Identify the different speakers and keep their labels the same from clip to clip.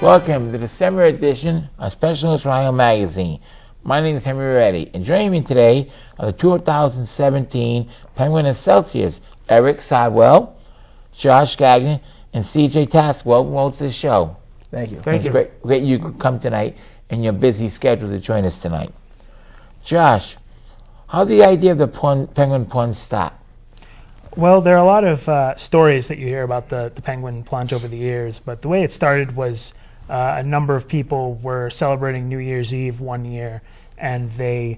Speaker 1: Welcome to the December edition of Specialist Rhino Magazine. My name is Henry Reddy, and joining me today are the 2017 Penguin and Celsius, Eric Sodwell, Josh Gagnon, and CJ Task. Welcome to the show.
Speaker 2: Thank you.
Speaker 1: It's great you could come tonight in your busy schedule to join us tonight. Josh, how did the idea of the Penguin Plunge start?
Speaker 3: Well, there are a lot of stories that you hear about the Penguin Plunge over the years, but the way it started was a number of people were celebrating New Year's Eve one year, and they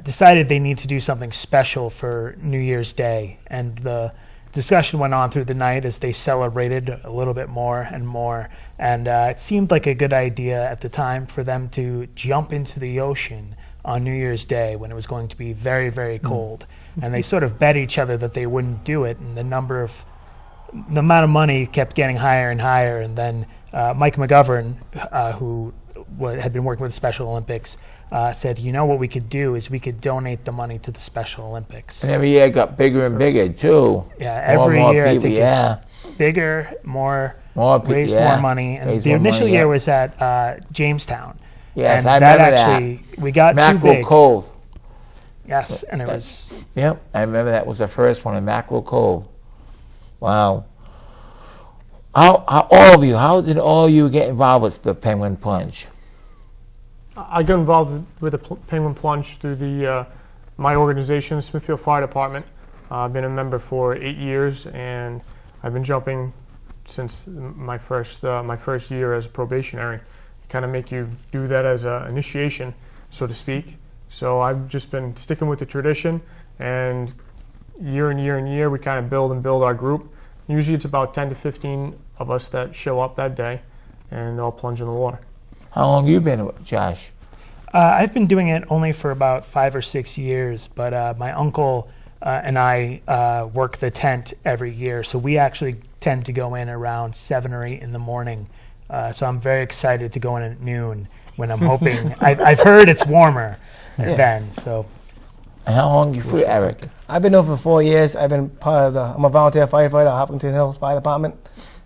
Speaker 3: decided they need to do something special for New Year's Day. And the discussion went on through the night as they celebrated a little bit more and more. And it seemed like a good idea at the time for them to jump into the ocean on New Year's Day when it was going to be very, very cold. And they sort of bet each other that they wouldn't do it, and the amount of money kept getting higher and higher. And then Mike McGovern, who had been working with the Special Olympics, said, you know what we could do is we could donate the money to the Special Olympics.
Speaker 1: And every year it got bigger and bigger, too.
Speaker 3: Yeah, every year I think it's bigger, raised more money. And the initial year was at Jamestown.
Speaker 1: Yes,
Speaker 3: and
Speaker 1: I remember
Speaker 3: that. We got
Speaker 1: Mackerel
Speaker 3: too big.
Speaker 1: Cove.
Speaker 3: Yes, and it was...
Speaker 1: Yep, I remember that was the first one in Mackerel Cove. Wow. How did all of you get involved with the Penguin Plunge?
Speaker 2: I got involved with the Penguin Plunge through my organization, the Smithfield Fire Department. I've been a member for 8 years, and I've been jumping since my first year as a probationary. Kind of make you do that as an initiation, so to speak. So I've just been sticking with the tradition, and year and year we kind of build our group. Usually it's about 10 to 15 of us that show up that day and all plunge in the water.
Speaker 1: How long have you been, Josh?
Speaker 3: I've been doing it only for about 5 or 6 years, but my uncle and I work the tent every year, so we actually tend to go in around 7 or 8 in the morning. So I'm very excited to go in at noon when I'm hoping. I've heard it's warmer then. So.
Speaker 1: And how long you for, Eric?
Speaker 4: I've been doing it for 4 years. I've been part of I'm a volunteer firefighter at Hopkinton Hills Fire Department,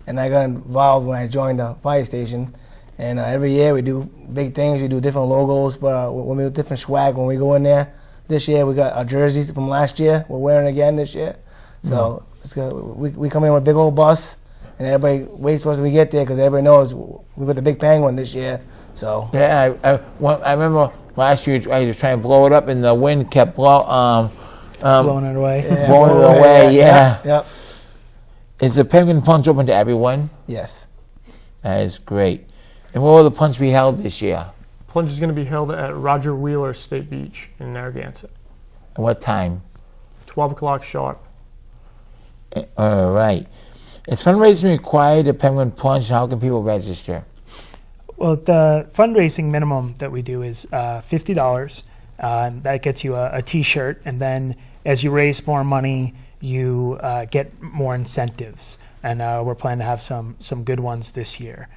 Speaker 4: and I got involved when I joined the fire station. And every year we do big things. We do different logos, but when we do different swag when we go in there. This year we got our jerseys from last year. We're wearing again this year. So it's good. We come in with a big old bus, and everybody waits for us when we get there because everybody knows we got the big Penguin this year. So
Speaker 1: yeah, I remember last year I was trying to blow it up, and the wind kept blowing
Speaker 3: it away.
Speaker 4: Yeah,
Speaker 1: blowing it away. Yeah.
Speaker 4: Yep.
Speaker 1: Is the Penguin Plunge open to everyone?
Speaker 4: Yes.
Speaker 1: That is great. And where will the plunge be held this year?
Speaker 2: Plunge is going to be held at Roger Wheeler State Beach in Narragansett.
Speaker 1: And what time?
Speaker 2: 12 o'clock sharp.
Speaker 1: All right. Is fundraising required at Penguin Plunge? How can people register?
Speaker 3: Well, the fundraising minimum that we do is $50. That gets you a T-shirt, and then as you raise more money, you get more incentives. And we're planning to have some good ones this year.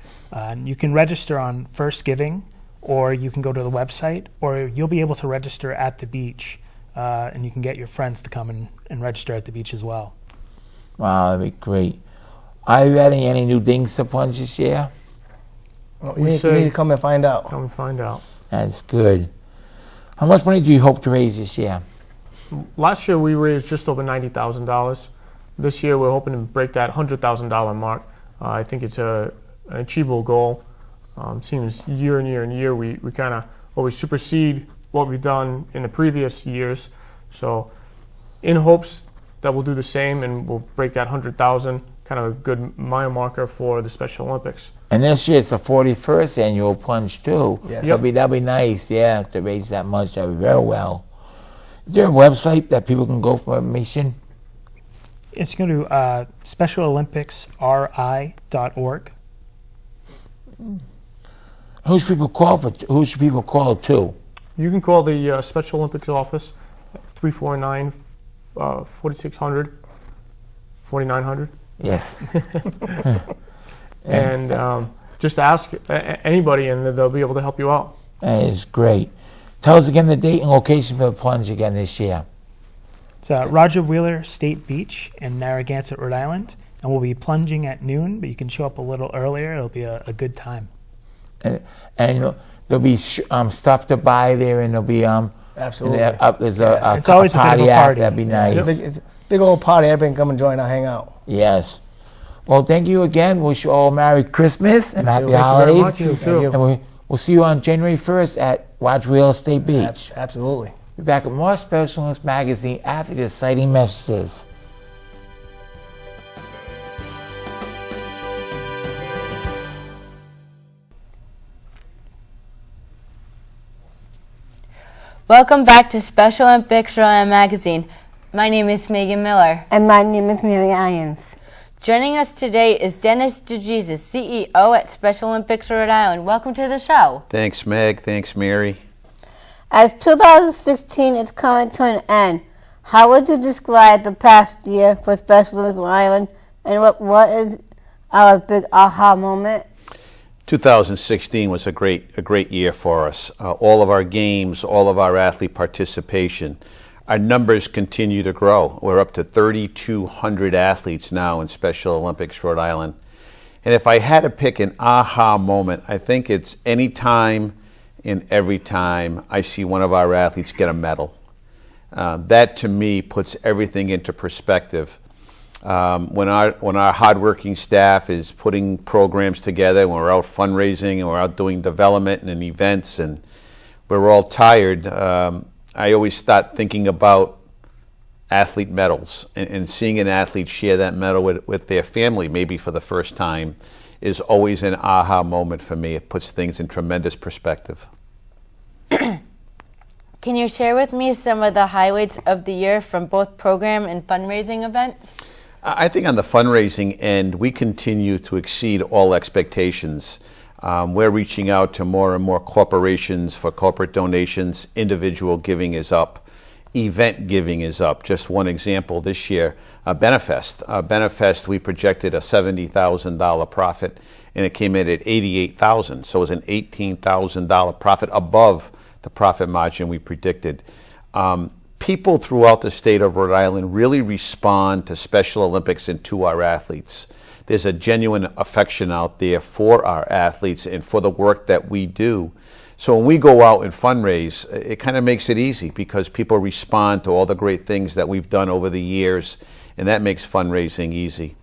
Speaker 3: You can register on First Giving, or you can go to the website, or you'll be able to register at the beach, and you can get your friends to come and register at the beach as well.
Speaker 1: Wow, that'd be great. Are you adding any new things to plunge this year?
Speaker 4: Well, you need to come and find out.
Speaker 2: Come and find out.
Speaker 1: That's good. How much money do you hope to raise this year?
Speaker 2: Last year we raised just over $90,000. This year we're hoping to break that $100,000 mark. I think it's an achievable goal. Seems year and year we kind of always supersede what we've done in the previous years. So in hopes that we'll do the same and we'll break that 100,000, kind of a good mile marker for the Special Olympics.
Speaker 1: And this year it's the 41st annual plunge too.
Speaker 4: Yes.
Speaker 1: That'll be nice, yeah, to raise that much. That'll be very well. Is there a website that people can go for information?
Speaker 3: It's going to SpecialOlympicsRI.org.
Speaker 1: Who should people call to?
Speaker 2: You can call the Special Olympics office at 349-4600, 4900.
Speaker 1: Yes.
Speaker 2: And just ask anybody, and they'll be able to help you out.
Speaker 1: That is great. Tell us again the date and location for the plunge again this year.
Speaker 3: It's Roger Wheeler State Beach in Narragansett, Rhode Island, and we'll be plunging at noon, but you can show up a little earlier. It'll be a good time.
Speaker 1: And there'll be stuff to buy there, and there'll be
Speaker 4: Absolutely.
Speaker 1: There's a
Speaker 3: It's always a bit of a
Speaker 1: party after.
Speaker 3: party.
Speaker 1: That'd be nice.
Speaker 4: It's a big old party. Everybody can come and join. I'll hang out.
Speaker 1: Yes. Well, thank you again. Wish you all Merry Christmas and Happy
Speaker 2: Thank you very
Speaker 1: Holidays.
Speaker 2: much. You
Speaker 4: Thank
Speaker 2: too.
Speaker 4: you.
Speaker 1: And we'll see you on January 1st at Watch Real Estate Beach.
Speaker 4: Absolutely.
Speaker 1: We'll be back with more Special Olympics Magazine after the exciting messages.
Speaker 5: Welcome back to Special Olympics Rhode Island Magazine. My name is Megan Miller.
Speaker 6: And my name is Mary Irons.
Speaker 5: Joining us today is Dennis DeJesus, CEO at Special Olympics Rhode Island. Welcome to the show.
Speaker 7: Thanks, Meg. Thanks, Mary.
Speaker 6: As 2016 is coming to an end, how would you describe the past year for Special Olympics Rhode Island, and what is our big aha moment?
Speaker 7: 2016 was a great year for us. All of our games, all of our athlete participation, our numbers continue to grow. We're up to 3,200 athletes now in Special Olympics Rhode Island. And if I had to pick an aha moment, I think it's any time and every time I see one of our athletes get a medal. That to me puts everything into perspective. When our hardworking staff is putting programs together, when we're out fundraising and we're out doing development and events and we're all tired, I always start thinking about athlete medals and seeing an athlete share that medal with their family, maybe for the first time, is always an aha moment for me. It puts things in tremendous perspective.
Speaker 5: Can you share with me some of the highlights of the year from both program and fundraising events?
Speaker 7: I think on the fundraising end, we continue to exceed all expectations. We're reaching out to more and more corporations for corporate donations. Individual giving is up. Event giving is up. Just one example this year, Benefest. Benefest, we projected a $70,000 profit, and it came in at $88,000. So it was an $18,000 profit above the profit margin we predicted. People throughout the state of Rhode Island really respond to Special Olympics and to our athletes. There's a genuine affection out there for our athletes and for the work that we do. So when we go out and fundraise, it kind of makes it easy because people respond to all the great things that we've done over the years, and that makes fundraising easy.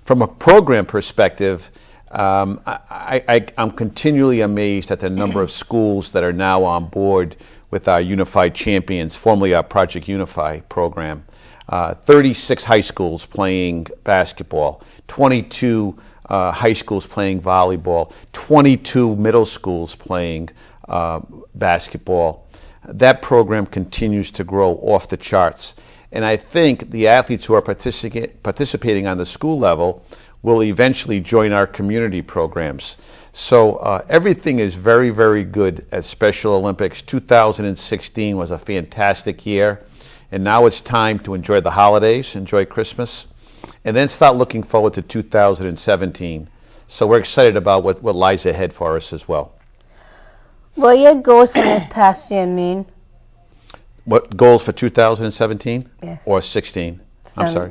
Speaker 7: From a program perspective, I'm continually amazed at the number of schools that are now on board with our Unified Champions, formerly our Project Unify program. 36 high schools playing basketball, 22 high schools playing volleyball, 22 middle schools playing basketball. That program continues to grow off the charts. And I think the athletes who are participating on the school level will eventually join our community programs. So everything is very, very good at Special Olympics. 2016 was a fantastic year. And now it's time to enjoy the holidays, enjoy Christmas, and then start looking forward to 2017. So we're excited about what lies ahead for us as well.
Speaker 6: What your goals for this past year mean?
Speaker 7: What goals for 2017?
Speaker 6: Yes.
Speaker 7: Or 16? I'm
Speaker 6: Seven.
Speaker 7: sorry.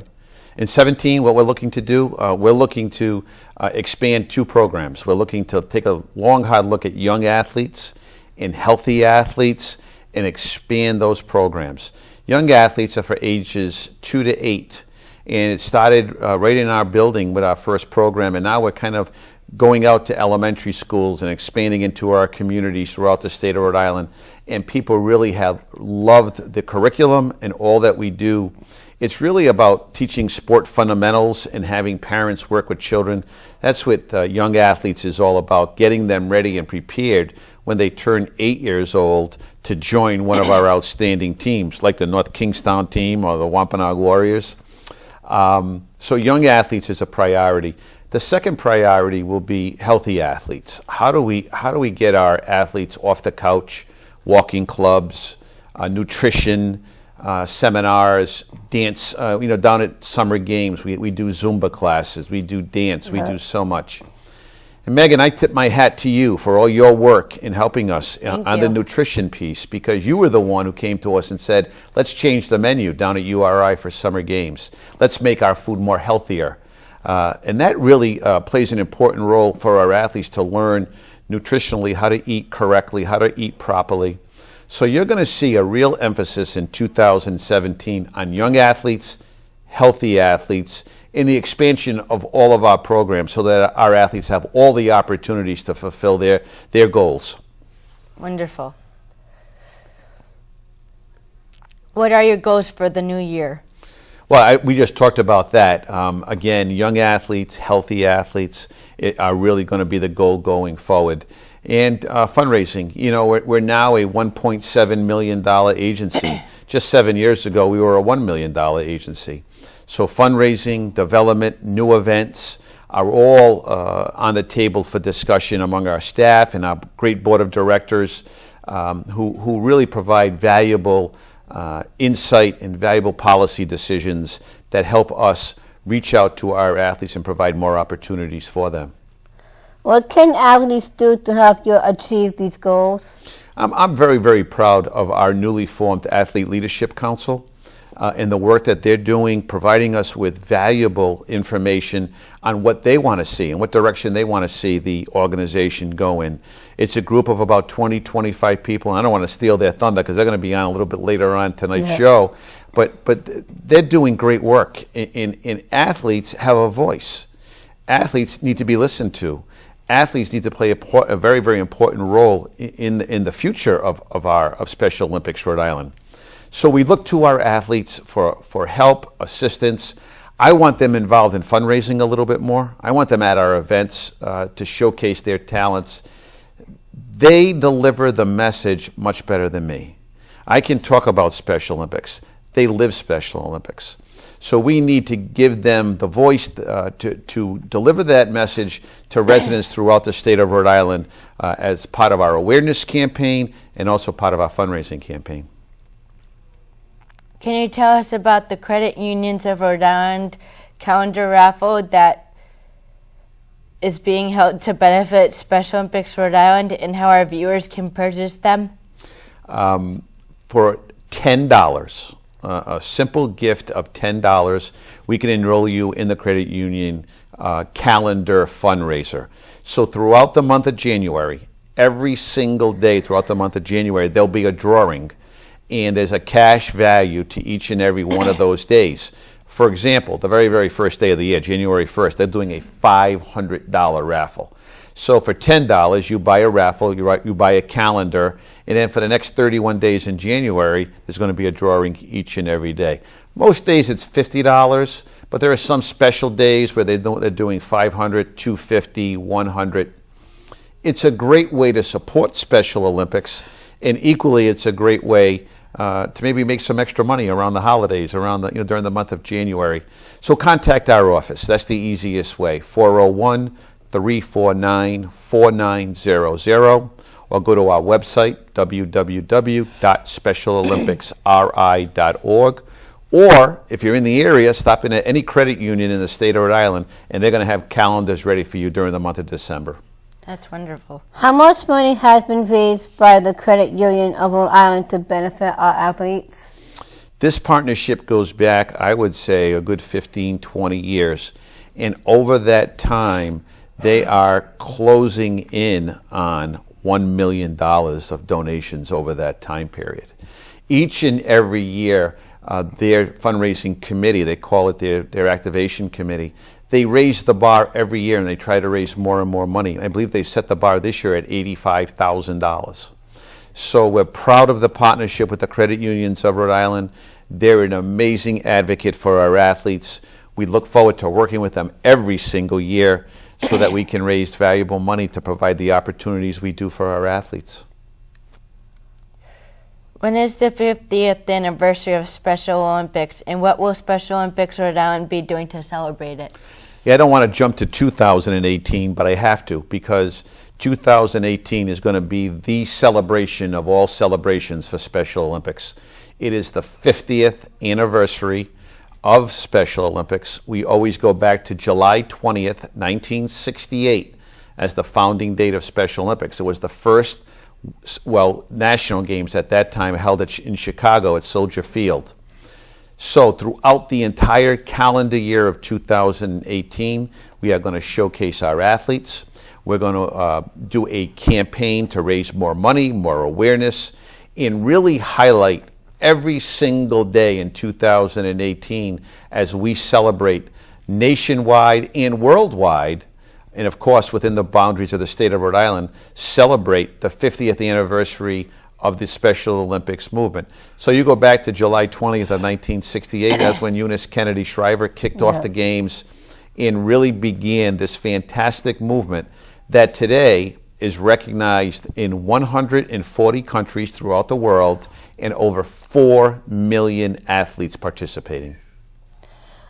Speaker 7: In 17, what we're looking to do, we're looking to expand two programs. We're looking to take a long, hard look at young athletes and healthy athletes and expand those programs. Young athletes are for ages 2 to 8. And it started right in our building with our first program, and now we're kind of going out to elementary schools and expanding into our communities throughout the state of Rhode Island. And people really have loved the curriculum and all that we do. It's really about teaching sport fundamentals and having parents work with children. That's what young athletes is all about, getting them ready and prepared when they turn 8 years old to join one of our outstanding teams, like the North Kingstown team or the Wampanoag Warriors. So young athletes is a priority. The second priority will be healthy athletes. How do we get our athletes off the couch, walking clubs, nutrition, seminars, dance, down at summer games, we do Zumba classes, we do dance, we do so much. And Megan, I tip my hat to you for all your work in helping us on the nutrition piece, because you were the one who came to us and said, let's change the menu down at URI for summer games. Let's make our food more healthier. And that really plays an important role for our athletes to learn nutritionally how to eat correctly, how to eat properly. So you're going to see a real emphasis in 2017 on young athletes, healthy athletes, in the expansion of all of our programs so that our athletes have all the opportunities to fulfill their goals.
Speaker 5: Wonderful. What are your goals for the new year?
Speaker 7: Well, we just talked about that. Again, young athletes, healthy athletes are really going to be the goal going forward. And fundraising, you know, we're now a $1.7 million agency. Just 7 years ago, we were a $1 million agency. So fundraising, development, new events are all on the table for discussion among our staff and our great board of directors who really provide valuable insight and valuable policy decisions that help us reach out to our athletes and provide more opportunities for them.
Speaker 6: What can athletes do to help you achieve these goals?
Speaker 7: I'm very, very proud of our newly formed Athlete Leadership Council and the work that they're doing, providing us with valuable information on what they want to see and what direction they want to see the organization go in. It's a group of about 20, 25 people. I don't want to steal their thunder because they're going to be on a little bit later on tonight's show, but they're doing great work. And athletes have a voice. Athletes need to be listened to. Athletes need to play a very, very important role in the future of Special Olympics Rhode Island. So we look to our athletes for help, assistance. I want them involved in fundraising a little bit more. I want them at our events to showcase their talents. They deliver the message much better than me. I can talk about Special Olympics. They live Special Olympics. So we need to give them the voice to deliver that message to residents throughout the state of Rhode Island as part of our awareness campaign and also part of our fundraising campaign.
Speaker 5: Can you tell us about the Credit Unions of Rhode Island calendar raffle that is being held to benefit Special Olympics Rhode Island and how our viewers can purchase them?
Speaker 7: For $10, a simple gift of $10, we can enroll you in the credit union calendar fundraiser. So throughout the month of January, every single day throughout the month of January, there'll be a drawing, and there's a cash value to each and every one of those days. For example, the very, very first day of the year, January 1st, they're doing a $500 raffle. So for $10, you buy a raffle, you buy a calendar, and then for the next 31 days in January, there's going to be a drawing each and every day. Most days it's $50, but there are some special days where they're doing $500, $250, $100. It's a great way to support Special Olympics, and equally it's a great way to maybe make some extra money around the holidays, around during the month of January. So contact our office. That's the easiest way. 401-349-4900, or go to our website, www.specialolympicsri.org. Or if you're in the area, stop in at any credit union in the state of Rhode Island, and they're going to have calendars ready for you during the month of December.
Speaker 5: That's wonderful.
Speaker 6: How much money has been raised by the Credit Union of Rhode Island to benefit our athletes?
Speaker 7: This partnership goes back, I would say, a good 15, 20 years. And over that time, they are closing in on $1 million of donations over that time period. Each and every year, their fundraising committee, they call it their activation committee, they raise the bar every year and they try to raise more and more money. I believe they set the bar this year at $85,000. So we're proud of the partnership with the Credit Unions of Rhode Island. They're an amazing advocate for our athletes. We look forward to working with them every single year so that we can raise valuable money to provide the opportunities we do for our athletes.
Speaker 5: When is the 50th anniversary of Special Olympics, and what will Special Olympics Rhode Island be doing to celebrate it?
Speaker 7: Yeah, I don't want to jump to 2018, but I have to, because 2018 is going to be the celebration of all celebrations for Special Olympics. It is the 50th anniversary of Special Olympics. We always go back to July 20th, 1968 as the founding date of Special Olympics. It was the first, national games at that time held in Chicago at Soldier Field. So throughout the entire calendar year of 2018, we are going to showcase our athletes. We're going to do a campaign to raise more money, more awareness, and really highlight every single day in 2018 as we celebrate nationwide and worldwide, and of course within the boundaries of the state of Rhode Island, celebrate the 50th anniversary of the Special Olympics movement. So you go back to July 20th of 1968, that's when Eunice Kennedy Shriver kicked off the games and really began this fantastic movement that today is recognized in 140 countries throughout the world and over 4 million athletes participating.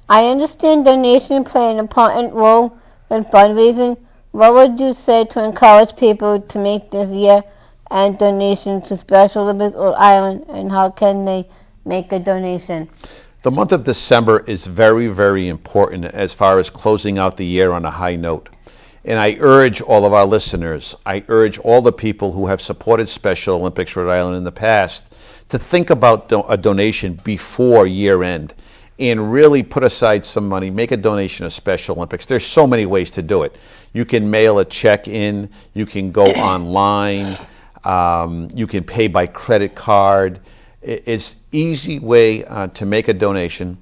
Speaker 6: I understand donations play an important role in fundraising. What would you say to encourage people to make this year and donations to Special Olympics Rhode Island, and how can they make a donation?
Speaker 7: The month of December is very, very important as far as closing out the year on a high note. And I urge all of our listeners, I urge all the people who have supported Special Olympics Rhode Island in the past to think about a donation before year end and really put aside some money, make a donation to Special Olympics. There's so many ways to do it. You can mail a check in, you can go online, you can pay by credit card. It's easy way to make a donation.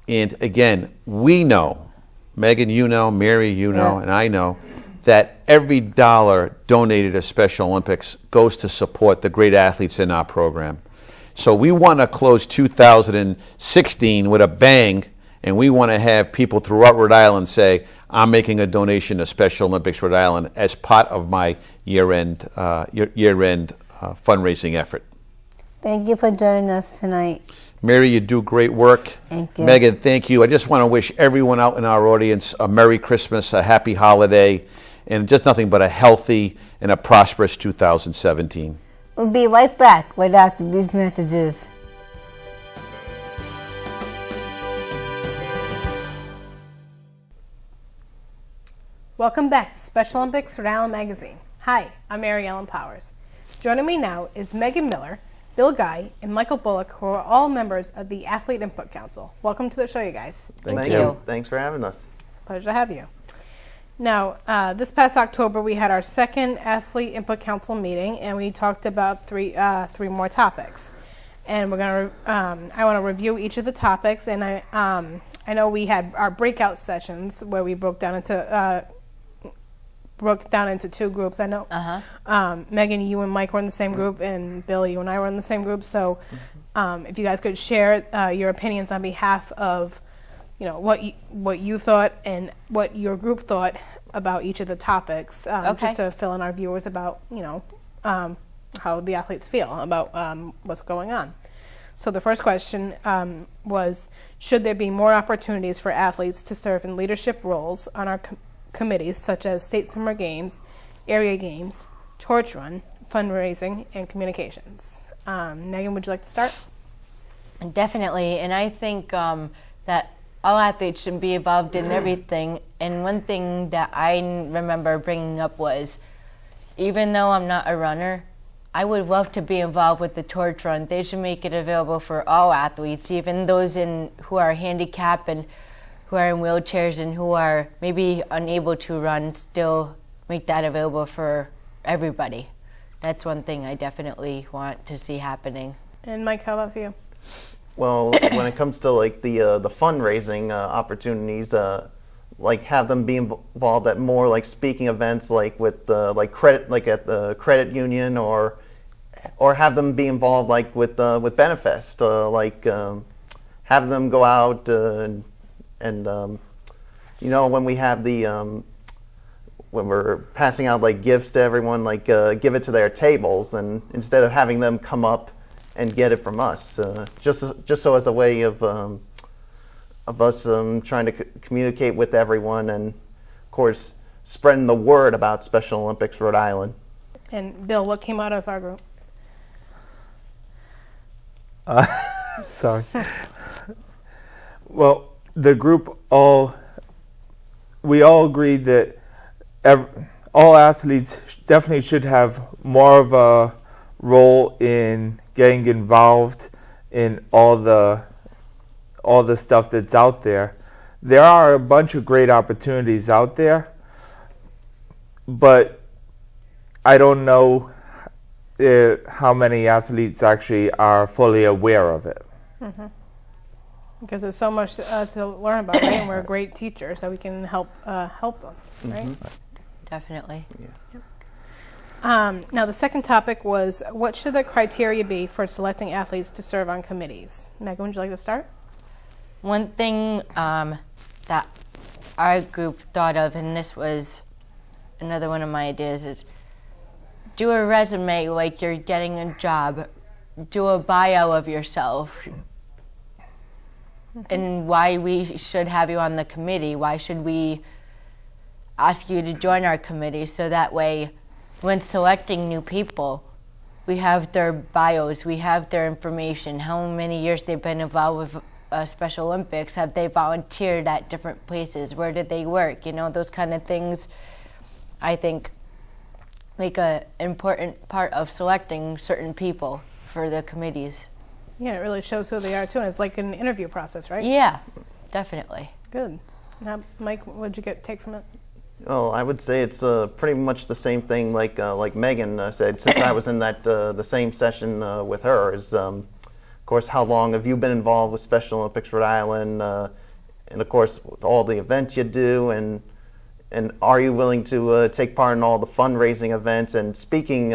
Speaker 7: And again, we know, Megan, you know, Mary, you know, and I know that every dollar donated to Special Olympics goes to support the great athletes in our program. So we want to close 2016 with a bang, and we want to have people throughout Rhode Island say, I'm making a donation to Special Olympics Rhode Island as part of my year-end fundraising effort.
Speaker 6: Thank you for joining us tonight.
Speaker 7: Mary, you do great work.
Speaker 6: Thank you.
Speaker 7: Megan, thank you. I just want to wish everyone out in our audience a Merry Christmas, a Happy Holiday, and just nothing but a healthy and a prosperous 2017.
Speaker 6: We'll be right back right after these messages.
Speaker 8: Welcome back to Special Olympics Rhode Island Magazine. Hi, I'm Mary Ellen Powers. Joining me now is Megan Miller, Bill Guy, and Michael Bullock, who are all members of the Athlete Input Council. Welcome to the show, you guys.
Speaker 9: Thank you. Thanks for having us.
Speaker 8: It's a pleasure to have you. Now, this past October, we had our second Athlete Input Council meeting, and we talked about three more topics. And we're gonna, I want to review each of the topics, and I know we had our breakout sessions where we broke down into two groups. I know Megan, you and Mike were in the same group, and Bill, you and I were in the same group. So, if you guys could share your opinions on behalf of, you know, what you thought and what your group thought about each of the topics, just to fill in our viewers about, you know, how the athletes feel about what's going on. So the first question was, should there be more opportunities for athletes to serve in leadership roles on our committees, such as State Summer Games, Area Games, Torch Run, Fundraising, and Communications? Megan, would you like to start?
Speaker 5: Definitely, and I think that all athletes should be involved in everything. And one thing that I remember bringing up was, even though I'm not a runner, I would love to be involved with the Torch Run. They should make it available for all athletes, even those who are handicapped and who are in wheelchairs and who are maybe unable to run, still make that available for everybody. That's one thing I definitely want to see happening.
Speaker 8: And Mike, how about for you?
Speaker 9: Well, when it comes to like the fundraising opportunities, like have them be involved at more like speaking events, like with like credit, like at the credit union, or have them be involved like with Benefest, like have them go out and you know, when we have the when we're passing out like gifts to everyone, like give it to their tables, and instead of having them come up and get it from us, just so as a way of us trying to communicate with everyone, and of course spreading the word about Special Olympics Rhode Island.
Speaker 8: And Bill, what came out of our group?
Speaker 10: Sorry. Well, the group we all agreed that all athletes definitely should have more of a role in getting involved in all the all the stuff that's out there. There are a bunch of great opportunities out there, but I don't know how many athletes actually are fully aware of it.
Speaker 8: Because there's so much to learn about, right? And we're a great teacher, so we can help them, right?
Speaker 5: Definitely.
Speaker 8: Now, the second topic was, what should the criteria be for selecting athletes to serve on committees? Megan, would you like to start?
Speaker 5: One thing that our group thought of, and this was another one of my ideas, is do a resume like you're getting a job. Do a bio of yourself and why we should have you on the committee. Why should we ask you to join our committee? So that way, when selecting new people, we have their bios, we have their information, how many years they've been involved with Special Olympics, have they volunteered at different places, where did they work, those kind of things, I think, make an important part of selecting certain people for the committees.
Speaker 8: Yeah, it really shows who they are, too, and it's like an interview process, right?
Speaker 5: Yeah, definitely.
Speaker 8: Good. Now, Mike, what did you take from it?
Speaker 9: Well, I would say it's pretty much the same thing like Megan said, since I was in that the same session with her, is of course, how long have you been involved with Special Olympics Rhode Island, and of course with all the events you do, and are you willing to take part in all the fundraising events and speaking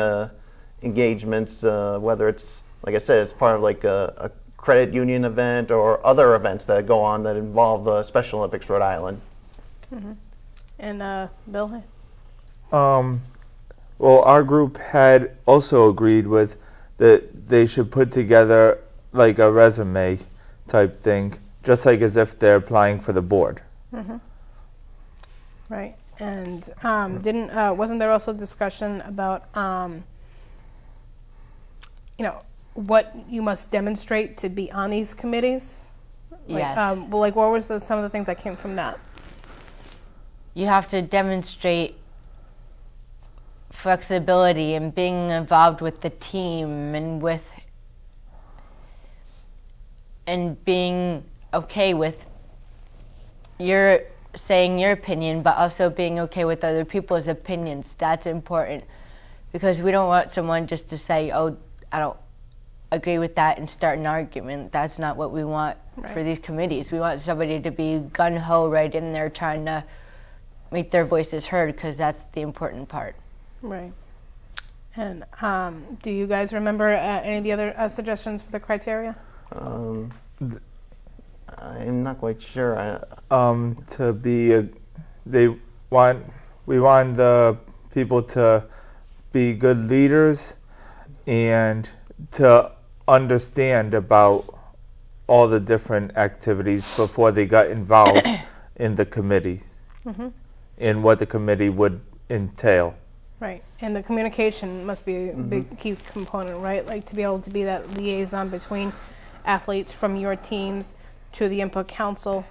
Speaker 9: engagements, whether it's, like I said, it's part of like a credit union event or other events that go on that involve Special Olympics Rhode Island.
Speaker 8: And Bill?
Speaker 10: Well, our group had also agreed with that they should put together like a resume type thing, just like as if they're applying for the board.
Speaker 8: Right. And wasn't there also discussion about what you must demonstrate to be on these committees?
Speaker 5: Yes.
Speaker 8: What was some of the things that came from that?
Speaker 5: You have to demonstrate flexibility and being involved with the team and being okay with your saying your opinion, but also being okay with other people's opinions. That's important, because we don't want someone just to say, oh, I don't agree with that, and start an argument. That's not what we want for these committees. We want somebody to be gung-ho right in there trying to make their voices heard, because that's the important part.
Speaker 8: Right. And do you guys remember any of the other suggestions for the criteria?
Speaker 9: I'm not quite sure.
Speaker 10: We want the people to be good leaders and to understand about all the different activities before they got involved in the committee and what the committee would entail.
Speaker 8: Right, and the communication must be a big key component, right? Like to be able to be that liaison between athletes from your teams to the input council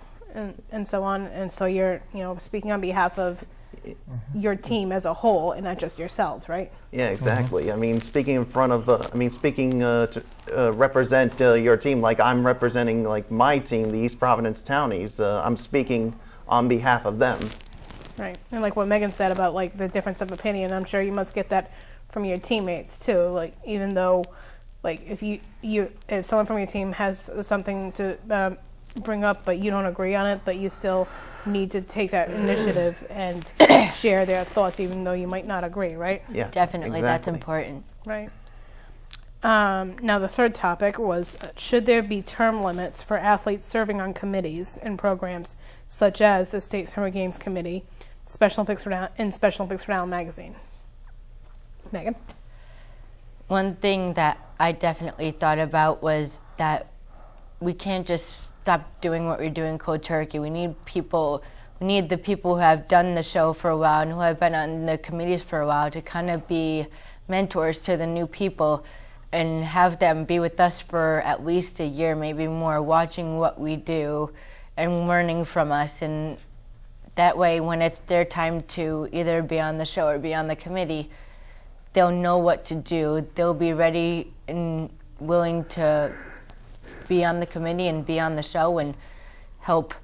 Speaker 8: and so on. And so you're, speaking on behalf of your team as a whole and not just yourselves, right?
Speaker 9: Yeah, exactly. I mean, speaking in front of, to represent your team, like I'm representing like my team, the East Providence Townies. I'm speaking on behalf of them.
Speaker 8: Right, and like what Megan said about like the difference of opinion, I'm sure you must get that from your teammates too. Like even though, like if someone from your team has something to bring up, but you don't agree on it, but you still need to take that initiative and share their thoughts, even though you might not agree, right?
Speaker 9: Yeah,
Speaker 5: Definitely,
Speaker 9: exactly.
Speaker 5: That's important.
Speaker 8: Right. Now the third topic was, should there be term limits for athletes serving on committees and programs such as the State Summer Games Committee, Special Olympics Rhode Island magazine? Megan?
Speaker 5: One thing that I definitely thought about was that we can't just stop doing what we're doing cold turkey. We need the people who have done the show for a while and who have been on the committees for a while to kind of be mentors to the new people and have them be with us for at least a year, maybe more, watching what we do and learning from us. And that way, when it's their time to either be on the show or be on the committee, they'll know what to do. They'll be ready and willing to be on the committee and be on the show and help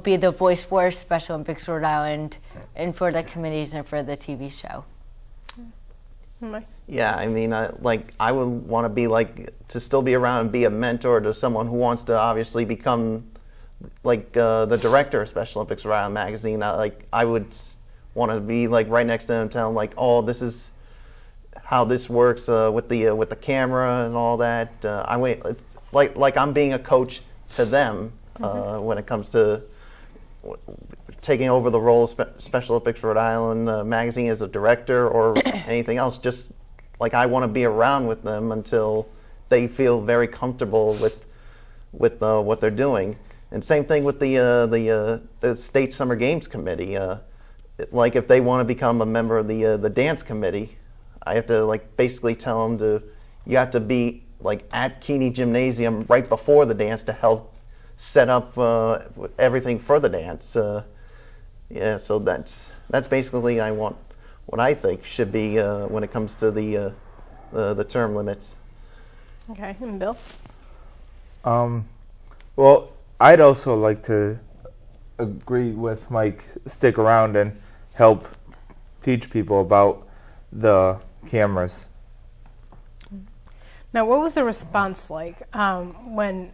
Speaker 5: be the voice for Special Olympics Rhode Island and for the committees and for the TV show.
Speaker 9: Yeah, I mean, I would want to be to still be around and be a mentor to someone who wants to obviously become the director of Special Olympics Rhode Island magazine. I would want to be right next to them and tell them oh, this is how this works with the camera and all that. I'm being a coach to them when it comes to taking over the role of Special Olympics Rhode Island magazine as a director or anything else. Just I want to be around with them until they feel very comfortable with what they're doing. And same thing with the State Summer Games Committee. If they want to become a member of the dance committee, I have to basically tell them you have to be at Keeney Gymnasium right before the dance to help set up everything for the dance. Yeah, so that's basically what I think should be when it comes to the term limits.
Speaker 8: Okay, and Bill?
Speaker 10: Well, I'd also like to agree with Mike, stick around and help teach people about the cameras.
Speaker 8: Now, what was the response like when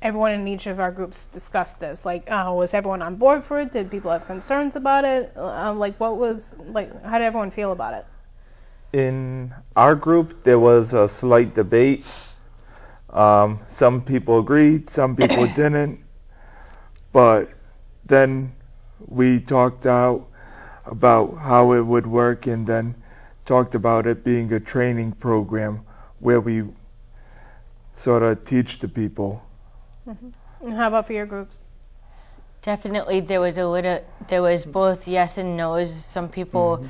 Speaker 8: everyone in each of our groups discussed this? Was everyone on board for it? Did people have concerns about it? How did everyone feel about it?
Speaker 10: In our group, there was a slight debate. Some people agreed, some people didn't. But then we talked out about how it would work and then talked about it being a training program where we sort of teach the people.
Speaker 8: Mm-hmm. And how about for your groups?
Speaker 5: Definitely, there was both yes and no's. Some people,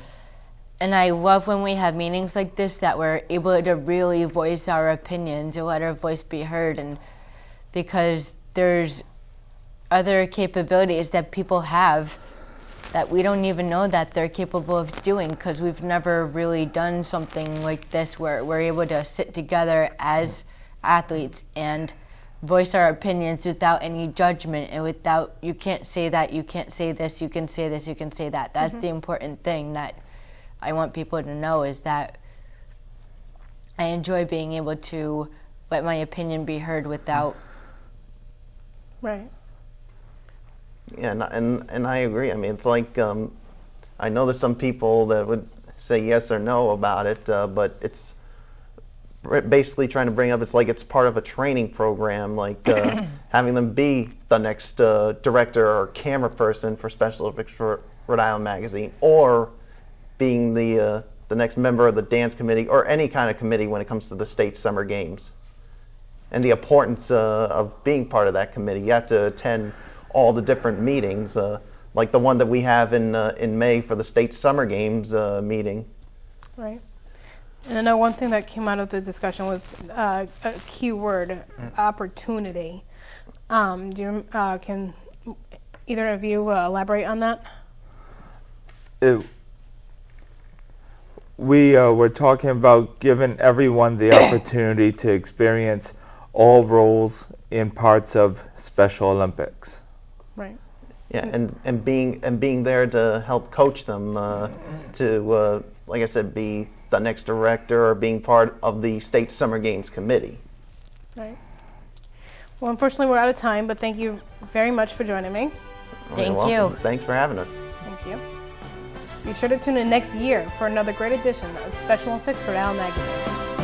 Speaker 5: and I love when we have meetings like this that we're able to really voice our opinions and let our voice be heard, and because there's other capabilities that people have that we don't even know that they're capable of doing because we've never really done something like this where we're able to sit together as athletes and voice our opinions without any judgment and without, you can't say that, you can't say this, you can say this, you can say that. That's the important thing that I want people to know, is that I enjoy being able to let my opinion be heard without.
Speaker 8: Right.
Speaker 9: Yeah, and I agree. I mean, it's I know there's some people that would say yes or no about it, but it's basically trying to bring up, it's part of a training program, having them be the next director or camera person for Special Olympics for Rhode Island magazine, or being the next member of the dance committee or any kind of committee when it comes to the state summer games. And the importance of being part of that committee. You have to attend all the different meetings, like the one that we have in May for the state summer games meeting.
Speaker 8: Right. And I know one thing that came out of the discussion was a key word, opportunity. Can either of you elaborate on that?
Speaker 10: We were talking about giving everyone the opportunity to experience all roles in parts of Special Olympics.
Speaker 8: Right.
Speaker 9: Yeah, and being there to help coach them to, like I said, be the next director or being part of the State Summer Games Committee.
Speaker 8: Right. Well, unfortunately, we're out of time, but thank you very much for joining me.
Speaker 5: Thank you.
Speaker 9: Thanks for having us.
Speaker 8: Thank you. Be sure to tune in next year for another great edition of Special Olympics Rhode Island Magazine.